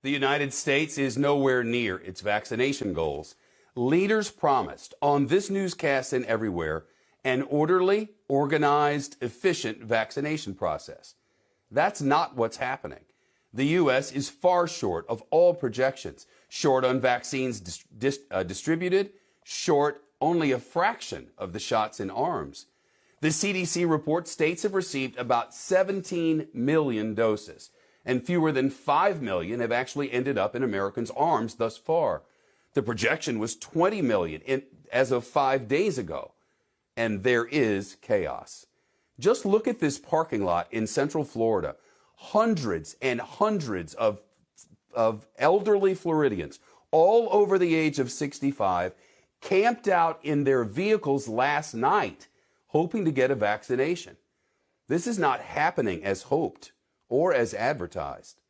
The United States is nowhere near its vaccination goals. Leaders promised on this newscast and everywhere an orderly, organized, efficient vaccination process. That's not what's happening. The U.S. is far short of all projections, short on vaccines distributed, short only a fraction of the shots in arms. The CDC reports states have received about 17 million doses, and fewer than 5 million have actually ended up in Americans' arms thus far. The projection was 20 million as of 5 days ago, and there is chaos. Just look at this parking lot in Central Florida. Hundreds and hundreds of elderly Floridians, all over the age of 65, camped out in their vehicles last night, hoping to get a vaccination. This is not happening as hoped or as advertised.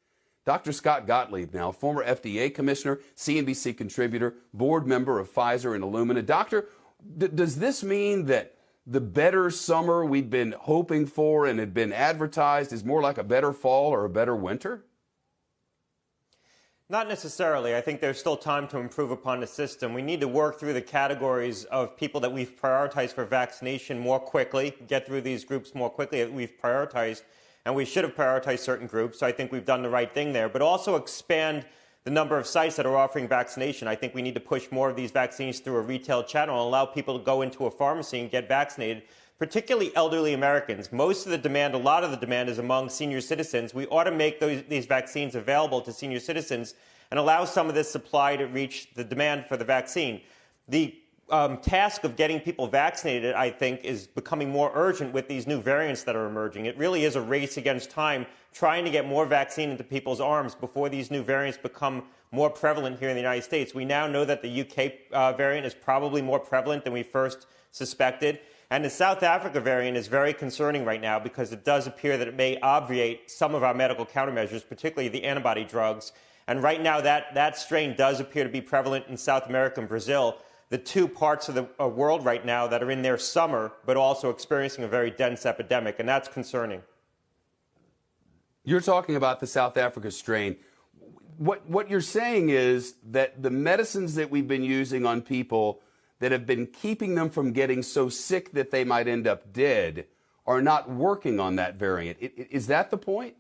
Dr. Scott Gottlieb now, former FDA commissioner, CNBC contributor, board member of Pfizer and Illumina. Doctor, does this mean that the better summer we'd been hoping for and had been advertised is more like a better fall or a better winter? Not necessarily. I think there's still time to improve upon the system. We need to work through the categories of people that we've prioritized for vaccination more quickly, get through these groups more quickly that we've prioritized, and we should have prioritized certain groups. So I think we've done the right thing there, but also expand the number of sites that are offering vaccination. I think we need to push more of these vaccines through a retail channel and allow people to go into a pharmacy and get vaccinated, particularly elderly Americans. Most of the demand, a lot of the demand is among senior citizens. We ought to make these vaccines available to senior citizens and allow some of this supply to reach the demand for the vaccine. The task of getting people vaccinated, I think, is becoming more urgent with these new variants that are emerging. It really is a race against time, trying to get more vaccine into people's arms before these new variants become more prevalent here in the United States. We now know that the UK variant is probably more prevalent than we first suspected. And the South Africa variant is very concerning right now because it does appear that it may obviate some of our medical countermeasures, particularly the antibody drugs. And right now, that strain does appear to be prevalent in South America and Brazil, the two parts of the world right now that are in their summer, but also experiencing a very dense epidemic, and that's concerning. You're talking about the South Africa strain. What you're saying is that the medicines that we've been using on people that have been keeping them from getting so sick that they might end up dead are not working on that variant. Is that the point?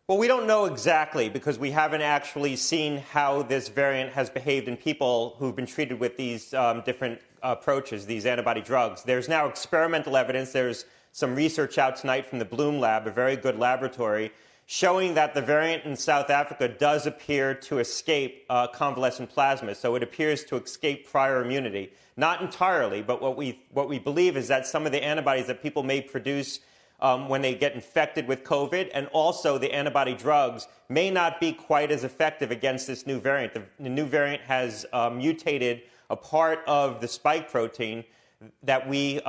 Well, we don't know exactly because we haven't actually seen how this variant has behaved in people who've been treated with these different approaches, these antibody drugs. There's now experimental evidence. There's some research out tonight from the Bloom Lab, a very good laboratory, showing that the variant in South Africa does appear to escape convalescent plasma. So it appears to escape prior immunity. Not entirely, but what we believe is that some of the antibodies that people may produce when they get infected with COVID, and also the antibody drugs, may not be quite as effective against this new variant. The new variant has mutated a part of the spike protein that we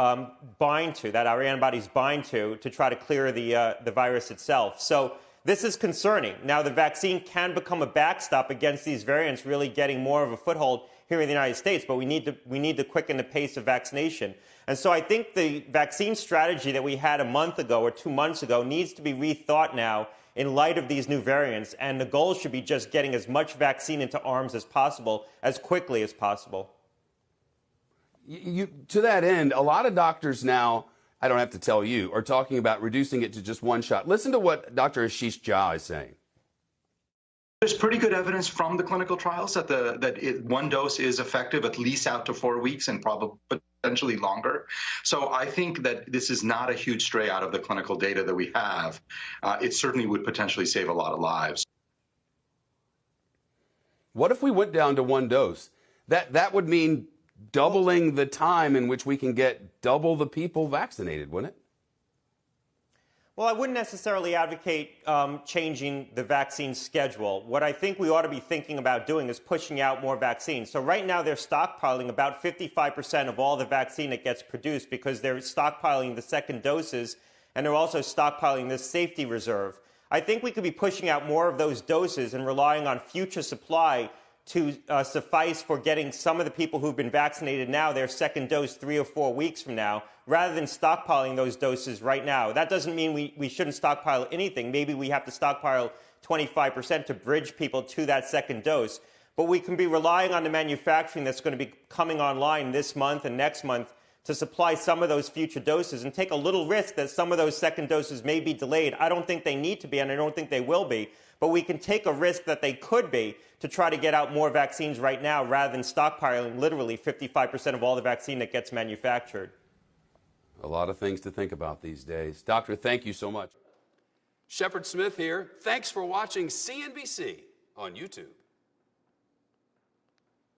bind to, that our antibodies bind to try to clear the virus itself. So this is concerning. Now, the vaccine can become a backstop against these variants really getting more of a foothold here in the United States, but we need to quicken the pace of vaccination. And so I think the vaccine strategy that we had a month ago or 2 months ago needs to be rethought now in light of these new variants, and the goal should be just getting as much vaccine into arms as possible, as quickly as possible. To that end, a lot of doctors now, I don't have to tell you, are talking about reducing it to just one shot. Listen to what Dr. Ashish Jha is saying. There's pretty good evidence from the clinical trials that one dose is effective at least out to 4 weeks and probably potentially longer. So I think that this is not a huge stray out of the clinical data that we have. It certainly would potentially save a lot of lives. What if we went down to one dose? That would mean doubling the time in which we can get double the people vaccinated, wouldn't it? Well, I wouldn't necessarily advocate changing the vaccine schedule. What I think we ought to be thinking about doing is pushing out more vaccines. So right now they're stockpiling about 55% of all the vaccine that gets produced because they're stockpiling the second doses, and they're also stockpiling this safety reserve. I think we could be pushing out more of those doses and relying on future supply to suffice for getting some of the people who've been vaccinated now their second dose 3 or 4 weeks from now, rather than stockpiling those doses right now. That doesn't mean we shouldn't stockpile anything. Maybe we have to stockpile 25% to bridge people to that second dose. But we can be relying on the manufacturing that's going to be coming online this month and next month to supply some of those future doses and take a little risk that some of those second doses may be delayed. I don't think they need to be, and I don't think they will be, but we can take a risk that they could be to try to get out more vaccines right now rather than stockpiling literally 55% of all the vaccine that gets manufactured. A lot of things to think about these days. Doctor, thank you so much. Shepard Smith here. Thanks for watching CNBC on YouTube.